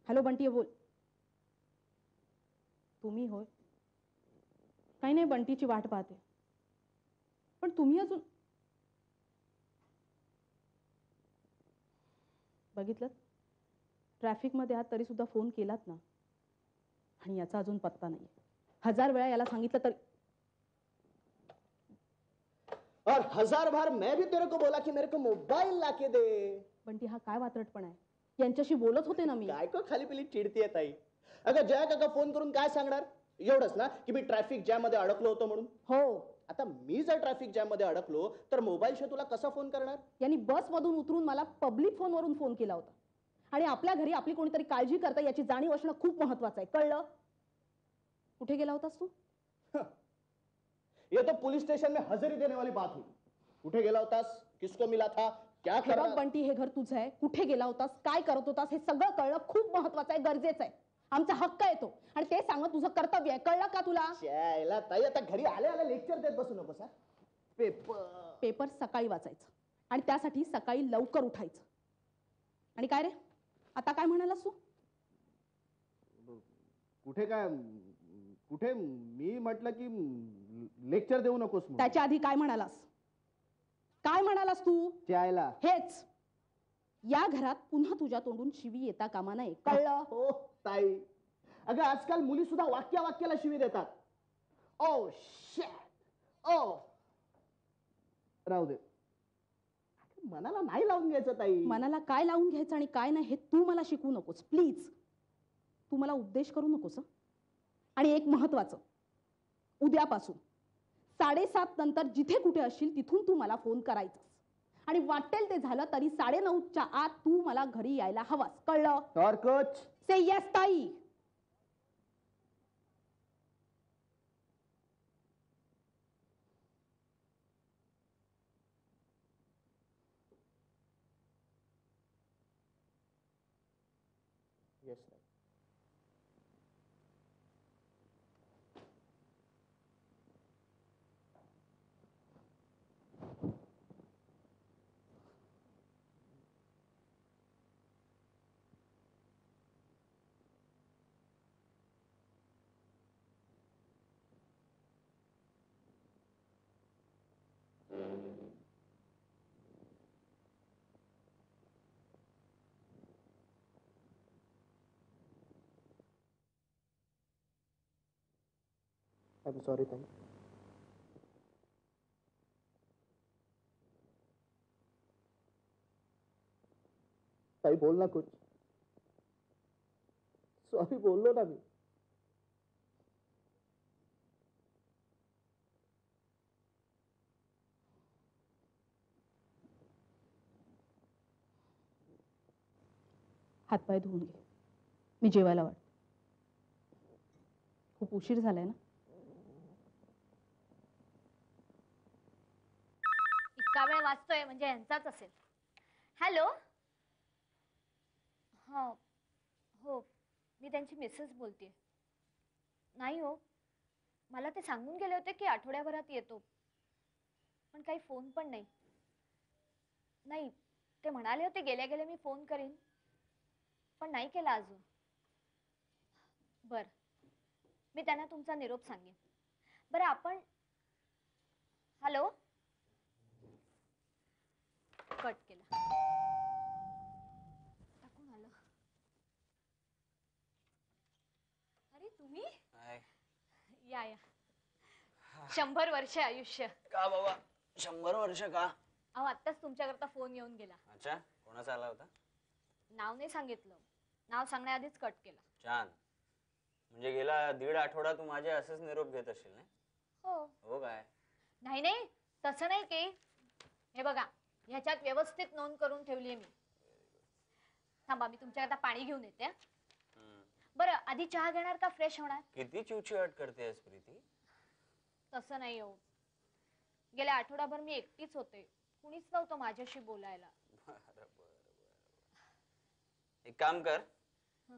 Hello Bunty बोल. तुम्ही होय? काही नाही, बंटीची वाट पाहते. पण तुम्ही अजून बघितलं? ट्रॅफिकमध्ये आहात तरी सुद्धा फोन केलात ना, आणि याचा अजून पत्ता नाही. 1000 वेळा याला सांगितलं तरी. और 1000 बार मैं भी तेरे को बोला कि मेरे को मोबाइल लाके दे. बंटी हा काय वात्रटपणा आहे? यांच्याशी बोलत होते ना मी. काय को खाली पिली चिडतीये ताई. अगं जया काका फोन करून काय सांगणार? एवढंच ना की मी ट्रॅफिक जॅम मध्ये अडकलो होतो म्हणून. हो. आता मी जर ट्रॅफिक जॅम मध्ये अडकलो तर मोबाईलशिवाय तुला कसा फोन करणार? यांनी बस मधून उतरून मला पब्लिक फोनवरून फोन केला होता. आणि आपल्या घरी आपली कोणीतरी काळजी करता याची जाणीव असणं खूप महत्वाचं आहे, कळलं? कुठे गेला होतास तू? ये तो पुलिस स्टेशन में हाजिरी देने वाली बात हुई. कुठे गेला होतास? किसको मिला था? क्या कर रहा? बंटी हे घर तुझं आहे. कुठे गेला होतास, काय करत होतास, हे सगळं कळणं खूप महत्वाचं आहे, गरजेचं आहे. आमचा हक्क आहे तो, आणि ते सांगणं तुझं कर्तव्य आहे, कळलं का तुला? शायला ताई आता घरी आले आले लेक्चर देत बसू नकोस. पेपर सकाळी वाचायचं, आणि त्यासाठी सकाळी लवकर उठायचं. आणि काय रे, आता काय म्हणालास तू? कुठे काय? कुठे मी म्हटलं की लेक्चर देऊ नकोस. त्याच्या आधी काय म्हणालास? काय म्हणालास तू? त्याला हेच, या घरात पुन्हा तुझ्या तोंडून शिवी येता कामा नये, कळलं? हो ताई, अगं आजकाल मुली सुद्धा वाक्याला शिवी देतात. ओ शिट, ओ राहू दे, मनाला नाही लावून घ्यायचं ताई. मनाला काय लावून घ्यायचं आणि काय नाही हे तू मला शिकवू नकोस प्लीज. तू मला उपदेश करू नकोस. आणि एक महत्वाचं, उद्यापासून 7:30 नंतर जिथे कुठे असशील तिथून तू मला फोन करायचास. आणि वाटेल ते झालं तरी 9:30च्या आत तू मला घरी यायला हवास, कळलं? और कुछ? से यस ताई. येस ताई. आय एम सॉरी ताई. ताई बोल ना कुछ. सॉरी बोललो ना मी. हातपाय धुवून घे, मी जेवायला वाट. खूप उशीर झालाय ना. इतका वेळ वाचतोय म्हणजे यांचाच असेल. हॅलो. हा हो, मी त्यांची मिसेस बोलतेय. नाही हो, मला ते सांगून गेले होते की आठवड्याभरात येतो, पण काही फोन पण नाही. नाही, ते म्हणाले होते गेल्या गेल्या मी फोन करीन, पण नाही केला अजून. बर, मी त्यांना तुमचा निरोप सांगेन. बरं आपण, हॅलो. कट केला. कोण आलं? अरे तुम्ही? या या. 100 वर्ष आयुष्य. का बाबा 100 वर्ष का? अहो आत्ताच तुमच्याकरता फोन येऊन गेला. अच्छा, कोणाचा आला होता? नाव नाही सांगितलं, नाव सांगण्याआधीच कट केला. छान. म्हणजे गेला 1.5 आठवडा तू माझे असेच निरोप घेत असशील ना? हो. हो काय? नाही नाही, तसं नाही की. हे बघा, ह्याच्यात व्यवस्थित नोंद करून ठेवली मी. थांबा, मी तुमच्याकरता पाणी घेऊन येते. बरं, आधी चहा घेणार का फ्रेश होणार? किती चिवचिवाट करतेस प्रीती? तसं नाही हो, गेल्या आठवडाभर मी एकटीच होते, कुणीच नव्हतं माझ्याशी बोलायला. एक काम कर,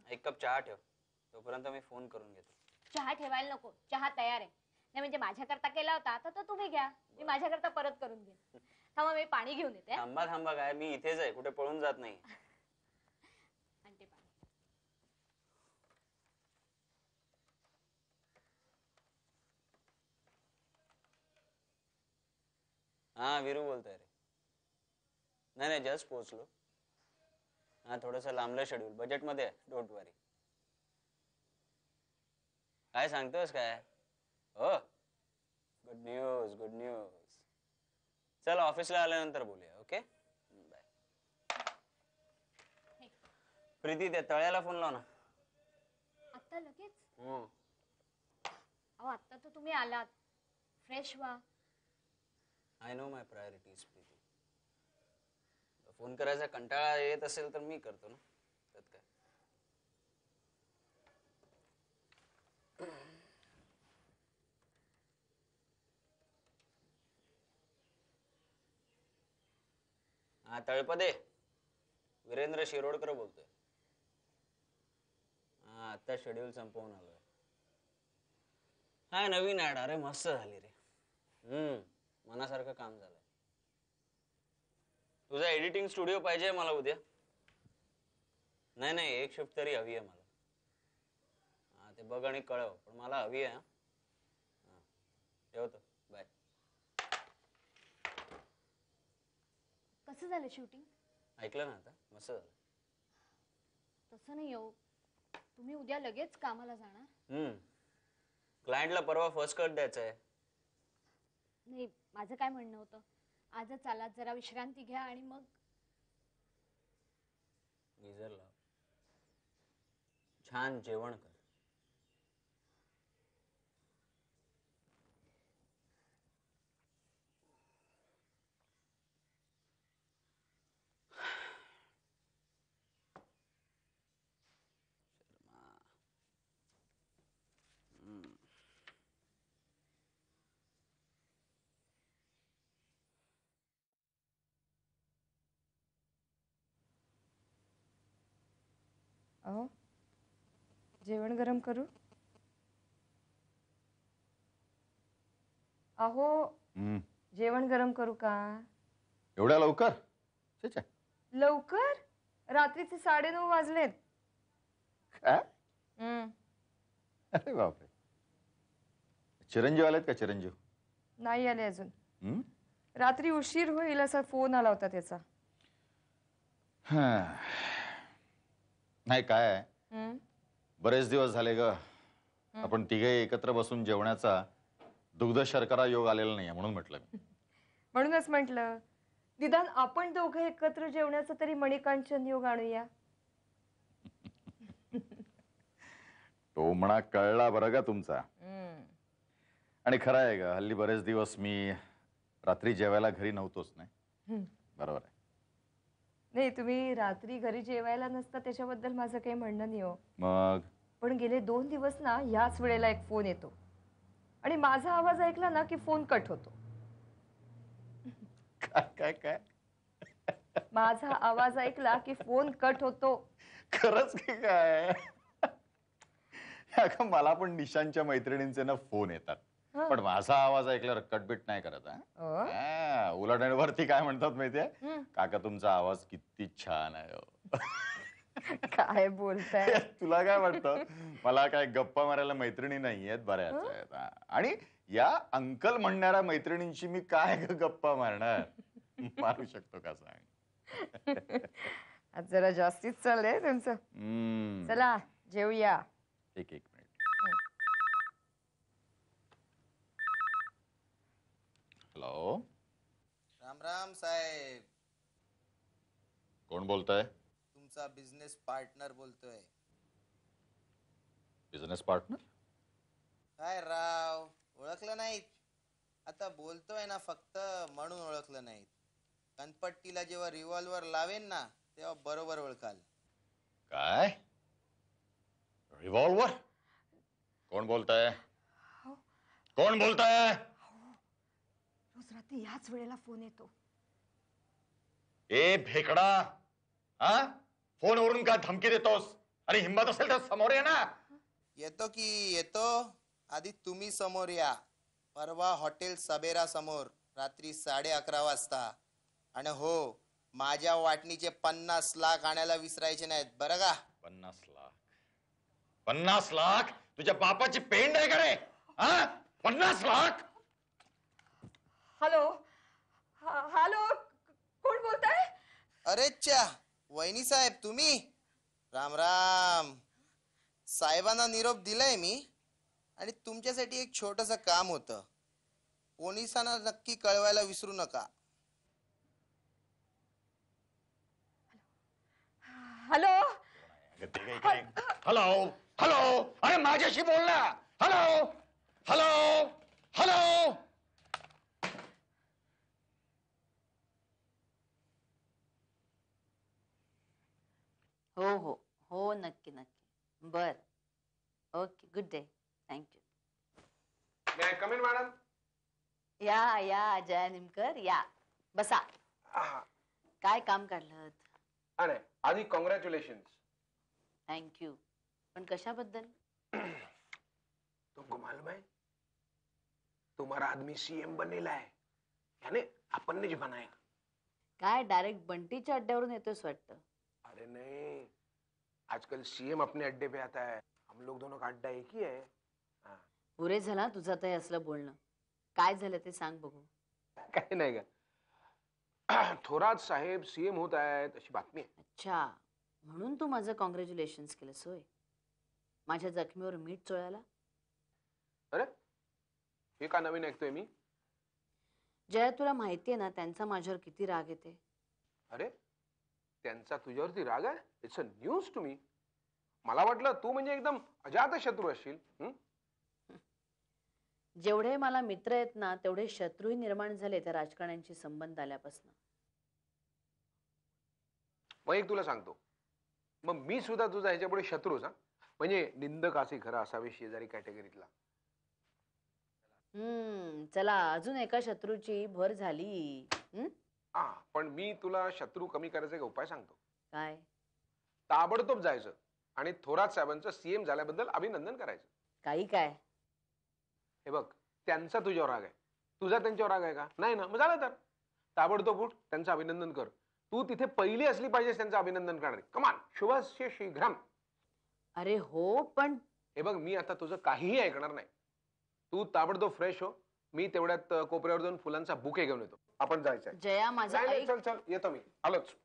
1 कप चहा ठेव, तोपर्यंत मी फोन करून घेतो. चहा ठेवायला नको, चहा तयार आहे. नाही म्हणजे माझ्याकरता केला होता तर तो तुम्ही घ्या, मी माझ्याकरता परत करून घेईन. थांबा, मी पाणी घेऊन येते. थांबा थांबा काय, मी इथेच आहे, कुठे पळून जात नाही. आणते पाणी. हा वीरू बोलतोय रे. नाही जस्ट पोहोचलो. हा थोडंसं लांबलं शेड्यूल, बजेटमध्ये आहे, डोंट वरी. काय सांगतोस काय? हो, गुड न्यूज गुड न्यूज. चल ऑफिसला आल्यानंतर बोलूया. Okay bye. प्रीती त्या तळ्याला फोन लाव ना. आता लगेच? अहो आता तर तुम्ही आलात, फ्रेश व्हा. I know my priorities Preeti. Phone करायचा कंटाळा येत असेल तर मी करतो ना, त्यात काय. हा तळपदे, वीरेंद्र शिरोडकर बोलतोय. हा आता शेड्यूल संपवून आलोय. हा नवीन ऍड, अरे मस्त झाली रे. मनासारखं काम झालंय. तुझा एडिटिंग स्टुडिओ पाहिजे मला उद्या. नाही एक शिफ्ट तरी हवी आहे मला. हा ते बघ आणि कळव, पण मला हवी आहे. हा ठेवतो, बाय. कसं झालं शूटिंग? ऐकलं ना आता, मस्त झालं. तसं नाही हो, तुम्ही उद्या लगेच कामाला जाणार? क्लायंटला परवा फर्स्ट कट द्यायचा आहे. नाही, माझं काय म्हणणं होतं, आजच आलात, जरा विश्रांती घ्या आणि मग गिझर लाव, छान जेवण कर. अहो जेवण गरम करू? अहो जेवण गरम करू का? एवढ्या लवकर? ठीक आहे. लवकर? रात्रीचे 9:30 वाजलेत. काय? अरे बापरे. चिरंजीव आलेत का? चिरंजीव नाही आले अजून. रात्री उशीर होईल असा फोन आला होता त्याचा. नाही काय आहे, बरेच दिवस झाले ग आपण तिघे एकत्र बसून जेवण्याचा दुग्ध शर्करा योग आलेला नाहीये, म्हणून म्हटलं मी. म्हणूनच म्हटलं निदान आपण दोघं एकत्र जेवण्याचा तरी मणिकांचन योग आणूया. तो म्हणा कळला बरं का तुमचा. आणि खरं आहे ग, हल्ली बरेच दिवस मी रात्री जेवायला घरी नव्हतोच. नाही बरोबर आहे. नाही, तुम्ही रात्री घरी जेवायला नसता त्याच्याबद्दल माझं काही म्हणणं नाही हो. मग पण गेले 2 दिवस ना ह्याच वेळेला एक फोन येतो आणि माझा आवाज ऐकला ना की फोन कट होतो. काय काय काय? माझा आवाज ऐकला की फोन कट होतो. खरंच की काय? अगं मला पण निशांच्या मैत्रिणींचे ना फोन येतात, पण माझा आवाज ऐकल्यावर कटबीट नाही करत. उलट आणि वरती काय म्हणतात माहितीये, काका तुमचा आवाज किती छान आहे हो. काय बोलताय? तुला काय वाटतं, मला काय गप्पा मारायला मैत्रिणी नाहीयेत, बऱ्याच आहेत. आणि या अंकल म्हणणाऱ्या मैत्रिणींशी मी काय गप्पा मारणार? मारू शकतो का सांग? आज जरा जास्तीच चाललंय तुमचं. चला जेवूया. एक मिनिट. हॅलो. राम राम साहेब. कोण बोलतोय? तुमचा बिझनेस पार्टनर बोलतोय. Business partner? काय राव, ओळखलं नाहीत? आता बोलतोय ना फक्त म्हणून ओळखलं नाहीत. कनपट्टीला जेव्हा रिव्हॉल्वर लावेन ना तेव्हा बरोबर ओळखाल. काय? रिव्हॉल्वर? कोण बोलतंय? कोण बोलतंय? रोज रात्री याच वेळेला फोन येतो. ए भेकडा, हा फोनवरून काय धमकी देतोस? अरे हिंमत असेल तर समोर ये ना. येतो की येतो, आधी तुम्ही समोर या. परवा हॉटेल सबेरा समोर रात्री 11:30 वाजता. आणि हो, माझ्या वाटणीचे 50 लाख आणायला विसरायचे नाहीत बरं का? 50 लाख? 50 लाख? तुझ्या बापाची पेंड आहे का रे? हा 50 लाख? हॅलो अरे च्या वहिनी साहेब तुम्ही राम राम. साहेबांना निरोप दिलाय मी आणि तुमच्यासाठी एक छोटस काम होतं. पोलिसांना नक्की कळवायला विसरू नका. हॅलो. हॅलो हॅलो, अरे माझ्याशी बोल ना. Hello hello hello. हो हो हो, नक्की नक्की. बर, okay, good day. Thank you. May I come in madam? या या अजय निमकर, या बसा. काय काम काढलं? अरे आधी कॉंग्रॅच्युलेशन. थँक्यू. पण कशाबद्दल? तुमको मालूम है तुम्हारा आदमी सीएम बनेला है, यानी अपन ने बनाया. काय डायरेक्ट बंटीच्या अड्ड्यावरून येतोस वाटतं. अरे नहीं, आजकल सीएम अपने अड्डे पे आता है. हम लोग दोनों का अड्डा एक ही है. पुरे झाला तुझं ते असलं बोलणं. काय झालं ते सांग बघू. काही नाही का, थोरात साहेब सीएम होत आहेत अशी बातमी आहे. अच्छा, म्हणून तू माझं कॉंग्रॅच्युलेशन्स केलंस होय. माझ्या जखमीवर मीठ चोळायला. अरे हे का नवीन ऐकतोय मी? जया, तुला माहितीये ना त्यांचा माझ्यावर किती राग येते. अरे त्यांचा तुझ्यावरती राग आहे? It's a news to me. मला वाटलं तू म्हणजे एकदम अजात शत्रू असशील. जेवढे मला मित्र आहेत ना, तेवढे शत्रूही निर्माण झाले त्या राजकारण्यांशी संबंध आल्यापासून. मग एक तुला सांगतो, मग मी सुद्धा तुझा ह्याच्यापुढे शत्रूच. हा म्हणजे निंदक असे खरं असावे शेजारी कॅटेगरीतला. चला, अजून एका शत्रूची भर झाली. हा, पण मी तुला शत्रू कमी करायचा एक उपाय सांगतो. काय? ताबडतोब जायचं आणि थोरात साहेबांचं सीएम झाल्याबद्दल अभिनंदन करायचं. काही काय? हे बघ, त्यांचा तुझ्यावर राग आहे, तुझा त्यांच्यावर राग आहे का? नाही ना, मग झालं तर ताबडतोब उठ, त्यांचं अभिनंदन कर. तू तिथे पहिली असली पाहिजेस त्यांचं अभिनंदन करणारी. कमान, शुभस्य शीघ्रम. अरे हो, पण हे बघ, मी आता तुझं काहीही ऐकणार नाही. तू ताबडतोब फ्रेश हो. मी तेवढ्यात कोपऱ्यावर जाऊन फुलांचा बुके घेऊन येतो. आपण जायचंय. जया, माझं ऐक. चल चल, येतो मी, आलोच.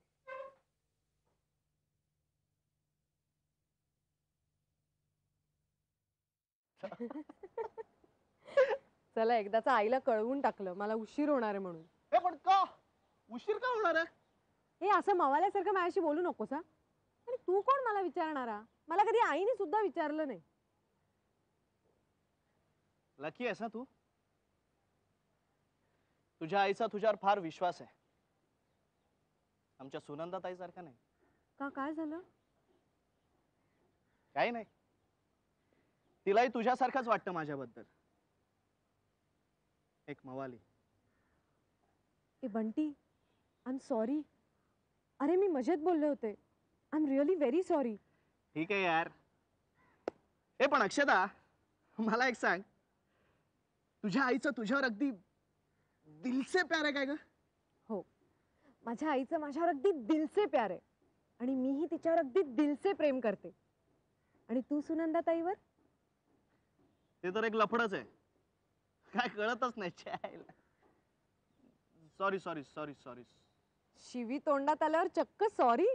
चला, एकदाच आईला कळवून टाकलं मला उशीर होणार आहे म्हणून. हे पण का उशीर का होणार आहे? हे असं मवाल्यासारखं माझ्याशी बोलू नकोस हा. आणि तू कोण मला विचारणारा? मला कधी आईने सुद्धा विचारलं नाही. लकी आहेस ना तू. तुझ्या आईचा तुझ्यावर फार विश्वास आहे, आमच्या सुनंदा ताईसारखा नाही. का, काय झालं? काही नाही, तिलाही तुझ्यासारखंच वाटतं माझ्याबद्दल. एक मवाली. ए बंटी, आय एम सॉरी. अरे मी मजेत बोलले होते. I am really very sorry. ठीक आहे यार. हे पण अक्षता, मला एक सांग, तुझ्या आईचं तुझ्यावर अगदी दिलसे प्यार आहे काय ग? हो, माझ्या आईचं माझ्यावर अगदी दिलसे प्यार आहे आणि मीही तिच्यावर अगदी दिलसे प्रेम करते. आणि तू सुनंदा ताईवर? ते तर एक लफडच आहे, काय कळतच नाही. Sorry sorry sorry sorry. शिवी तोंडात आल्यावर चक्क सॉरी?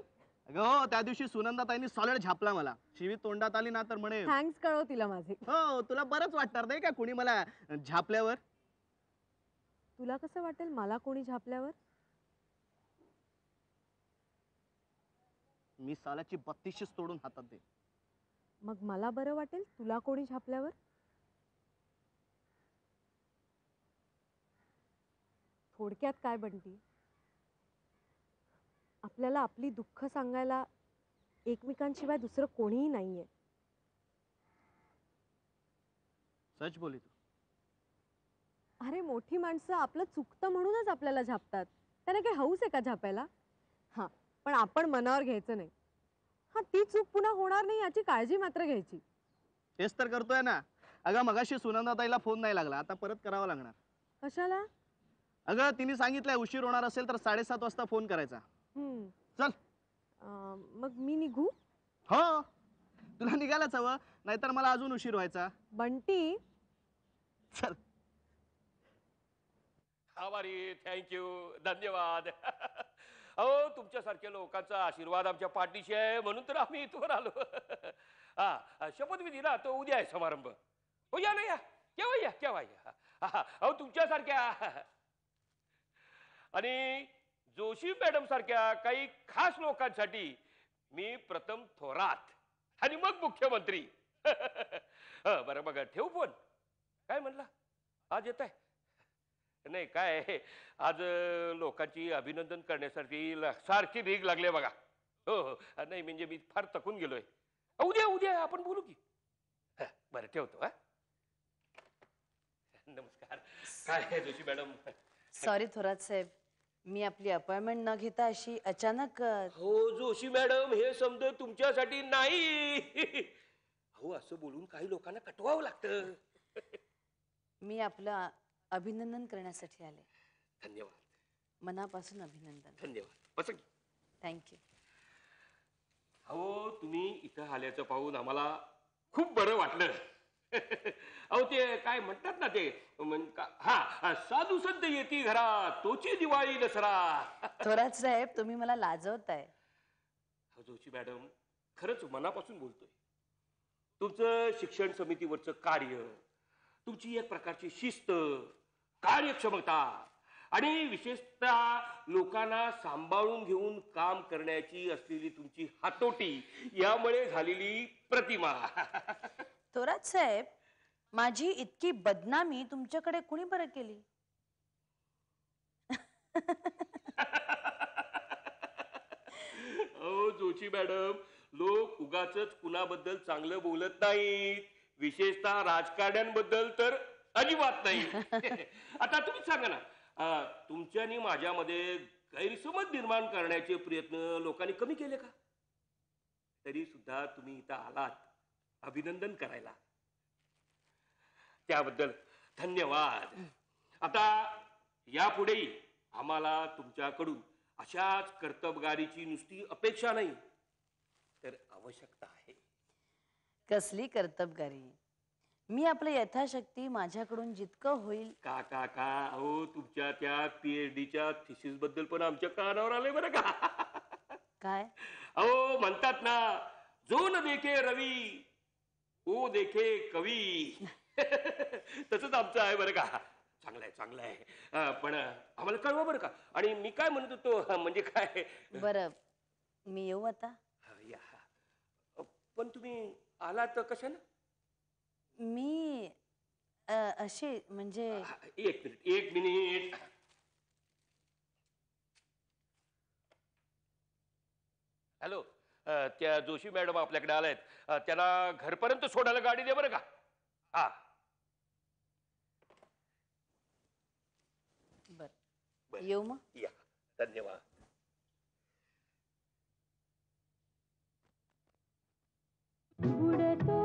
हो, त्या दिवशी सुनंदा ताईंनी सॉलिड झापला मला. शिवी तोंडात आली ना तर म्हणे थँक्स कळव तिला माझे. हो, तुला बरंच वाटणार नाही का कुणी मला झापल्यावर? तुला कसं वाटेल मला कोणी झापल्यावर? मी सालाची 32 तोडून हातात दे. मग मला बरं वाटेल तुला कोणी झापल्यावर? थोडक्यात काय बंटी, आपल्याला आपली दुःख सांगायला एकमेकांशिवाय दुसरं कोणीही नाहीये. सच बोली तू. अरे मोठी माणसं आपलं चुकतं म्हणूनच आपल्याला झापतात. त्यांना काही हौस आहे का झापायला? हा, पण आपण मनावर घ्यायचं नाही. हा, ती चूक पुन्हा होणार नाही याची काळजी मात्र घ्यायची. तेच तर करतोय ना. अगं मगाशी सुनंदा ताईला फोन नाही लागला, आता परत करावा लागणार. कशाला? अगं तिने सांगितलंय उशीर होणार असेल तर 7:30 वाजता फोन करायचा. चल. मग मी निघू? हो, तुला निघायलाच हवं, नाहीतर मला अजून उशीर व्हायचा. बंटी, चल. आभारी, थँक्यू, धन्यवाद. अहो तुमच्यासारख्या लोकांचा आशीर्वाद आमच्या पाठीशी आहे म्हणून तर आम्ही इथवर आलो. हा शपथविधी ना तो उद्या आहे समारंभ. हो या ना या केव्हा या. अहो तुमच्यासारख्या आणि जोशी मॅडम सारख्या काही खास लोकांसाठी मी प्रथम थोरात आणि मग मुख्यमंत्री. बरं बघा ठेवू फोन. काय म्हणला आज येत आहे? नाही काय आज लोकांची अभिनंदन करण्यासाठी सारखी रीग लागली बघा. हो नाही म्हणजे मी फार थकून गेलोय. उद्या आपण बोलू की. बरं ठेवतो. नमस्कार. काय जोशी मॅडम? सॉरी थोरात साहेब, मी आपली अपॉइंटमेंट न घेता अशी अचानक हो जोशी मॅडम हे समज तुमच्यासाठी नाही. हो असं बोलून काही लोकांना कटवावं लागतं. मी आपलं अभिनंदन करण्यासाठी आले. धन्यवाद. मनापासून अभिनंदन. धन्यवाद. असं थँक्यू. अहो तुम्ही इथं आल्याचं पाहून आम्हाला खूप बरं वाटलं. अहो ते काय म्हणतात ना ते साधू संत येती घरा तोची दिवाळी दसरा. थोरात साहेब तुम्ही मला लाजवताय. जोशी मॅडम खरंच मनापासून बोलतोय. तुमचं शिक्षण समितीवरचं कार्य, तुमची एक प्रकारची शिस्त, कार्यक्षमता आणि विशेषतः लोकांना सांभाळून घेऊन काम करण्याची असलेली तुमची हातोटी यामुळे झालेली प्रतिमा. थोरात साहेब माझी इतकी बदनामी तुमच्याकडे कुणी बरं केली? हो जोशी मॅडम लोक उगाचच कुणाबद्दल चांगलं बोलत नाहीत, विशेषतः राजकारण्यांबद्दल तर अजिबात नाही. आता तुम्हीच सांगा ना, तुमच्या आणि माझ्यामध्ये गैरसमज निर्माण करण्याचे प्रयत्न लोकांनी कमी केले का? तरी सुद्धा तुम्ही इथं आलात अभिनंदन करायला, त्याबद्दल धन्यवाद. आता यापुढेही आम्हाला तुमच्याकडून अशाच कर्तबगारीची नुसती अपेक्षा नाही तर आवश्यकता आहे. कसली कर्तबगारी? मी आपलं यथाशक्ती माझ्याकडून जितकं होईल. का हो तुमच्या त्या PhDच्या थिसिस बद्दल पण आमच्या कानावर आले बरं का. काय अहो म्हणतात ना, जो न देखे रवी ओ देखे कवी. तसंच आमचं आहे बरं का. चांगलं आहे. पण आम्हाला कळवा बरं का. आणि मी काय म्हणत होतो म्हणजे काय. बरं मी येऊ आता. या पण तुम्ही आला तर कशानं? मी अशी म्हणजे एक मिनिट. हॅलो त्या जोशी मॅडम आपल्याकडे आलायत. त्यांना घरपर्यंत सोडायला गाडी दे बरं का. हा बर येऊ मग. या धन्यवाद. उडतो